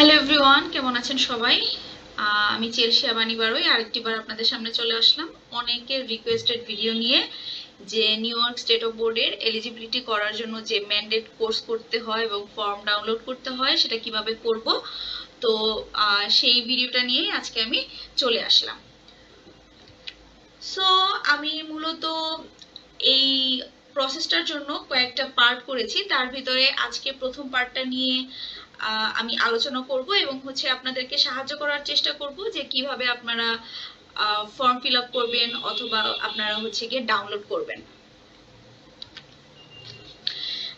Hello everyone, কেমন আছেন সবাই? আমি চেলসি আবানি বারোই আরেকটিবার আপনাদের সামনে চলে আসলাম অনেকের রিকোয়েস্টেড ভিডিও নিয়ে, যে নিউ ইয়র্ক স্টেট অফ বোর্ডের এলিজিবিলিটি করার জন্য যে ম্যান্ডেট কোর্স করতে হয় এবং ফর্ম ডাউনলোড করতে হয় সেটা কিভাবে করব। তো সেই ভিডিওটা নিয়েই আজকে আমি চলে আসলাম। সো আমি মূলত এই প্রসেসটার জন্য কয়েকটা পার্ট করেছি, তার ভিতরে আজকে প্রথম পার্টটা নিয়ে আমি আলোচনা করব এবং আপনাদেরকে সাহায্য করার চেষ্টা করব যে কিভাবে আপনারা ফর্ম ফিল আপ করবেন অথবা আপনারা গিয়ে ডাউনলোড করবেন।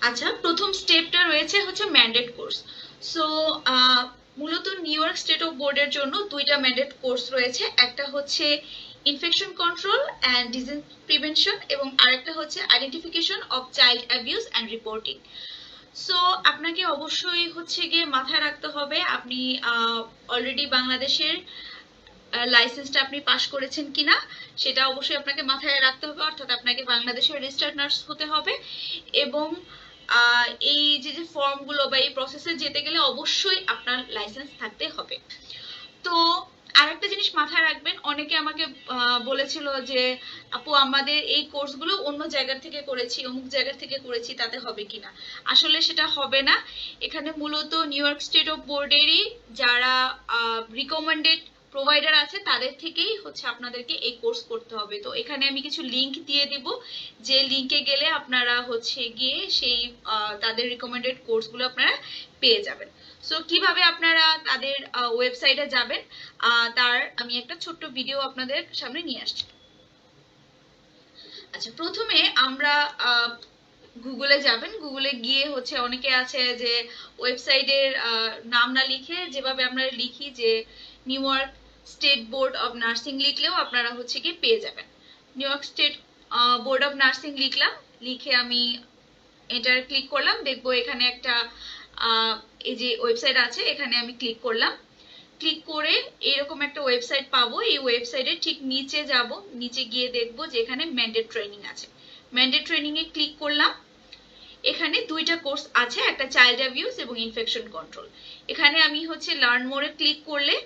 আচ্ছা, প্রথম স্টেপটা রয়েছে ম্যান্ডেট কোর্স। সো মূলত নিউ ইয়র্ক স্টেট অফ বোর্ডের জন্য দুইটা ম্যান্ডেট কোর্স রয়েছে, একটা হচ্ছে infection control and disease prevention এবং আরেকটা হচ্ছে identification of child abuse and reporting. So আপনাকে অবশ্যই গিয়ে মাথায় রাখতে হবে আপনি অলরেডি বাংলাদেশের লাইসেন্সটা আপনি পাস করেছেন কিনা, সেটা অবশ্যই আপনাকে মাথায় রাখতে হবে। অর্থাৎ আপনাকে বাংলাদেশের রেজিস্টার্ড নার্স হতে হবে এবং এই যে ফর্মগুলো বা এই প্রসেসে যেতে গেলে অবশ্যই আপনার লাইসেন্স থাকতে হবে। তো আরেকটা জিনিস মাথায় রাখবেন, অনেকে আমাকে বলেছিল যে আপু আমাদের এই কোর্সগুলো অন্য জায়গা থেকে করেছি, অমুক জায়গা থেকে করেছি, তাতে হবে কিনা। আসলে সেটা হবে না। এখানে মূলত নিউ ইয়র্ক স্টেট অফ বোর্ডেরই যারা রিকমেন্ডেড প্রোভাইডার আছে তাদের থেকেই আপনাদেরকে এই কোর্স করতে হবে। তো এখানে আমি কিছু লিংক দিয়ে দিব, যে লিংকে গেলে আপনারা গিয়ে সেই তাদের রিকমেন্ডেড কোর্সগুলো আপনারা পেয়ে যাবেন। সো কিভাবে আপনারা তাদের ওয়েবসাইটে যাবেন তার আমি একটা ছোট্ট ভিডিও আপনাদের সামনে নিয়ে আসছি। আচ্ছা, প্রথমে আমরা গুগলে যাবেন। গুগলে গিয়ে অনেকে আছে যে ওয়েবসাইটের নাম না লিখে যেভাবে আমরা লিখি যে New York State Board of Nursing লিখলেও আপনারা কি পেয়ে যাবেন। New York State Board of Nursing লিখলাম, লিখে আমি এন্টার ক্লিক করলাম। দেখবো এখানে একটা এই যে ওয়েবসাইট আছে, এখানে আমি ক্লিক করলাম। ক্লিক করে এরকম একটা ওয়েবসাইট পাবো। এই ওয়েবসাইটের ঠিক নিচে যাব, নিচে গিয়ে দেখবো যে এখানে ম্যান্ডেট ট্রেনিং আছে। ম্যান্ডেট ট্রেনিং এ ক্লিক করলাম। এখানে দুইটা কোর্স আছে, একটা চাইল্ড অ্যাবিউজ এবং ইনফেকশন কন্ট্রোল। এখানে আমি লার্ন মোরে ক্লিক করলে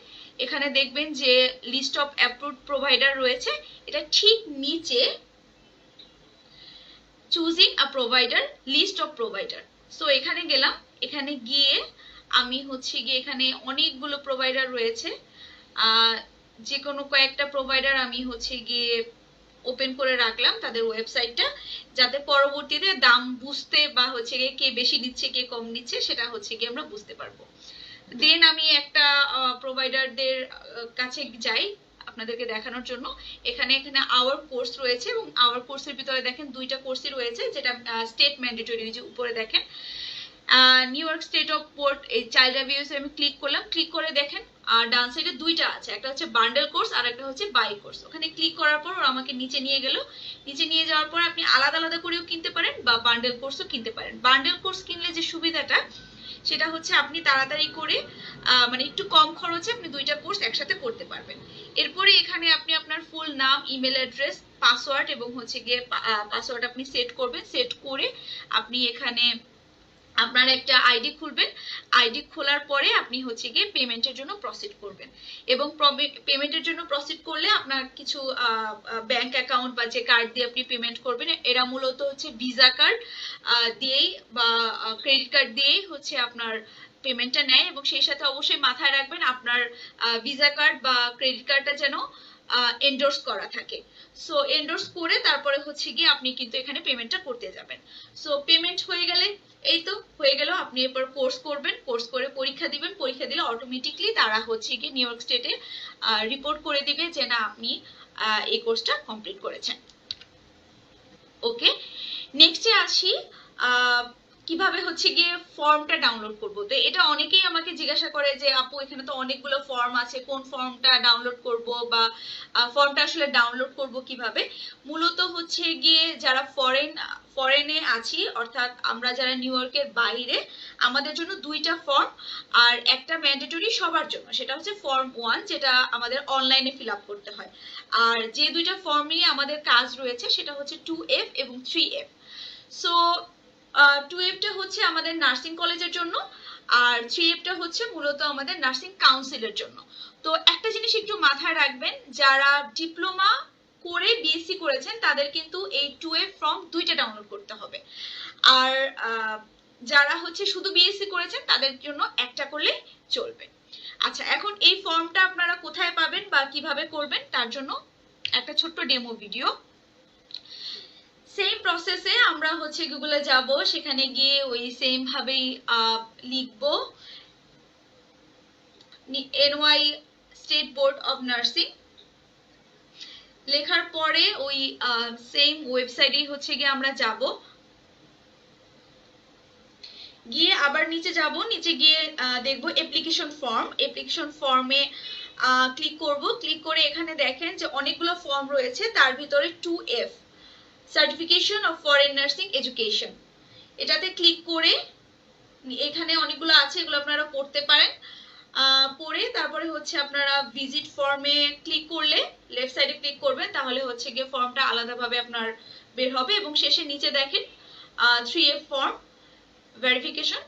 এখানে দেখবেন যে লিস্ট অফ অ্যাপ্রুভড প্রোভাইডার রয়েছে। এটা ঠিক নিচে choosing a provider, list of provider. So এখানে গেলাম। এখানে গিয়ে আমি গিয়ে এখানে অনেকগুলো প্রোভাইডার রয়েছে, যে কোনো কয়েকটা প্রোভাইডার আমি গিয়ে ওপেন করে রাখলাম তাদের ওয়েবসাইটটা, যাতে পরবর্তীতে দাম বুঝতে বা গিয়ে কে বেশি নিচ্ছে কে কম নিচ্ছে সেটা গিয়ে আমরা বুঝতে পারবো। দেন আমি একটা প্রোভাইডারদের কাছে যাই আপনাদেরকে দেখানোর জন্য। এখানে আওয়ার কোর্স রয়েছে এবং আওয়ার কোর্সের ভিতরে দেখেন দুইটা কোর্সই রয়েছে, যেটা স্টেট ম্যান্ডেটরি। যে উপরে দেখেন new York state of board এই চাইল্ড অ্যাবিউজ আমি ক্লিক করলাম। ক্লিক করে দেখেন আর ডান সাইডে দুইটা আছে, একটা হচ্ছে বান্ডেল কোর্স আর একটা হচ্ছে বাই কোর্স। ওখানে ক্লিক করার পর ওরা আমাকে নিচে নিয়ে গেল। নিচে নিয়ে যাওয়ার পর আপনি আলাদা আলাদা করেও কিনতে পারেন বা বান্ডেল কোর্সও কিনতে পারেন। বান্ডেল কোর্স কিনলে যে সুবিধাটা সেটা আপনি তাড়াতাড়ি করে মানে একটু কম খরচে আপনি দুইটা কোর্স একসাথে করতে পারবেন। এরপরে এখানে আপনি আপনার ফুল নাম, ইমেল অ্যাড্রেস, পাসওয়ার্ড এবং গিয়ে পাসওয়ার্ড আপনি সেট করবেন। সেট করে আপনি এখানে আপনার একটা আইডি খুলবেন। আইডি খোলার পরে আপনি গিয়ে পেমেন্টের জন্য প্রসিড করবেন এবং পেমেন্টের জন্য প্রসিড করলে আপনার কিছু ব্যাংক অ্যাকাউন্ট বা যে কার্ড দিয়ে আপনি পেমেন্ট করবেন, এরা মূলত ভিসা কার্ড দিয়েই বা ক্রেডিট কার্ড দিয়েই আপনার পেমেন্টটা নেয়। এবং সেই সাথে অবশ্যই মাথায় রাখবেন আপনার ভিসা কার্ড বা ক্রেডিট কার্ডটা যেন এন্ডোর্স করা থাকে। সো এন্ডোর্স করে তারপরে গিয়ে আপনি কিন্তু এখানে পেমেন্টটা করতে যাবেন। সো পেমেন্ট হয়ে গেলে এই তো হয়ে গেল। আপনি এরপর কোর্স করবেন, কোর্স করে পরীক্ষা দিবেন। পরীক্ষা দিলে অটোমেটিকলি তারা গিয়ে নিউ ইয়র্ক স্টেটে রিপোর্ট করে দিবে যে না আপনি এই কোর্সটা কমপ্লিট করেছেন। ওকে, নেক্সটে আসি কিভাবে গিয়ে ফর্মটা ডাউনলোড করব। তো এটা অনেকেই আমাকে জিজ্ঞাসা করে যে আপু এখানে তো অনেকগুলো ফর্ম আছে, কোন ফর্মটা ডাউনলোড করব বা ফর্মটা আসলে ডাউনলোড করব কিভাবে। মূলত গিয়ে যারা ফরেনে আছি, অর্থাৎ আমরা যারা নিউ ইয়র্কের বাইরে, আমাদের জন্য দুইটা ফর্ম আর একটা ম্যান্ডেটরি সবার জন্য, সেটা ফর্ম 1 যেটা আমাদের অনলাইনে ফিল আপ করতে হয়। আর যে দুইটা ফর্ম নিয়ে আমাদের কাজ রয়েছে সেটা 2F এবং 3F। সো 2F টা আমাদের নার্সিং কলেজের জন্য আর 3F টা হচ্ছে মূলত আমাদের নার্সিং কাউন্সিলের জন্য। তো একটা জিনিস একটু মাথায় রাখবেন, যারা ডিপ্লোমা করে বিএসসি করেছেন তাদের কিন্তু এই 2F ফর্ম দুইটা ডাউনলোড করতে হবে, আর যারা হচ্ছে শুধু বিএসসি করেছেন তাদের জন্য একটা করলে চলবে। আচ্ছা, এখন এই ফর্মটা আপনারা কোথায় পাবেন বা কিভাবে করবেন তার জন্য একটা ছোট্ট ডেমো ভিডিও। সেম প্রসেসে আমরা হচ্ছে গুগলে যাব, সেখানে গিয়ে ওই সেম ভাবেই লিখবো NY state Board of nursing. লেখার পরে ওই সেম ওয়েবসাইটেই হচ্ছে গিয়ে আমরা যাব, গিয়ে আবার নিচে যাব, নিচে গিয়ে দেখবো অ্যাপ্লিকেশন ফর্ম। অ্যাপ্লিকেশন ফর্মে ক্লিক করব, ক্লিক করে এখানে দেখেন যে অনেকগুলো ফর্ম রয়েছে, তার ভিতরে 2F certification of foreign nursing education, এটাতে ক্লিক করে এখানে অনেকগুলো আছে, এগুলো আপনারা পড়তে পারেন। পড়ে তারপরে হচ্ছে আপনারা ভিজিট ফর্মে ক্লিক করলে, লেফট সাইডে ক্লিক করবেন, তাহলে হচ্ছে গিয়ে ফর্মটা আলাদাভাবে আপনার বের হবে এবং শেষে নিচে দেখেন 3F ফর্ম ভেরিফিকেশন,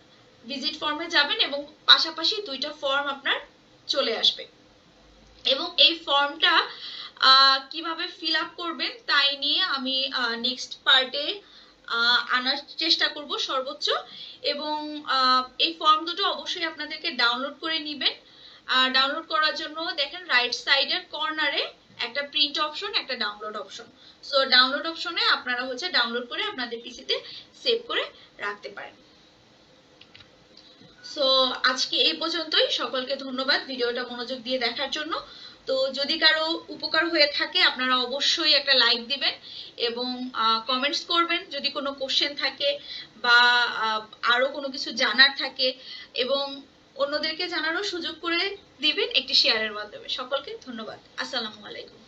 ভিজিট ফর্মে যাবেন এবং পাশাপাশি দুইটা ফর্ম আপনার চলে আসবে। এবং এই ফর্মটা কিভাবে ফিল আপ করবেন তাই নিয়ে আমি নেক্সট পার্টে আনার চেষ্টা করব সর্বোচ্চ। এবং এই ফর্ম দুটো অবশ্যই আপনাদেরকে ডাউনলোড করে নেবেন। ডাউনলোড করার জন্য দেখেন রাইট সাইডের কর্নারে একটা প্রিন্ট অপশন, একটা ডাউনলোড অপশন। সো ডাউনলোড অপশনে আপনারা হচ্ছে ডাউনলোড করে আপনাদের পিসিতে সেভ করে রাখতে পারেন। সো আজকে এই পর্যন্তই। সকলকে ধন্যবাদ ভিডিওটা মনোযোগ দিয়ে দেখার জন্য। তো যদি কারো উপকার হয়ে থাকে আপনারা অবশ্যই একটা লাইক দিবেন এবং কমেন্টস করবেন যদি কোনো কোশ্চেন থাকে বা আরো কোনো কিছু জানার থাকে, এবং অন্যদেরকে জানারও সুযোগ করে দিবেন একটি শেয়ারের মাধ্যমে। সকলকে ধন্যবাদ। আসসালামু আলাইকুম।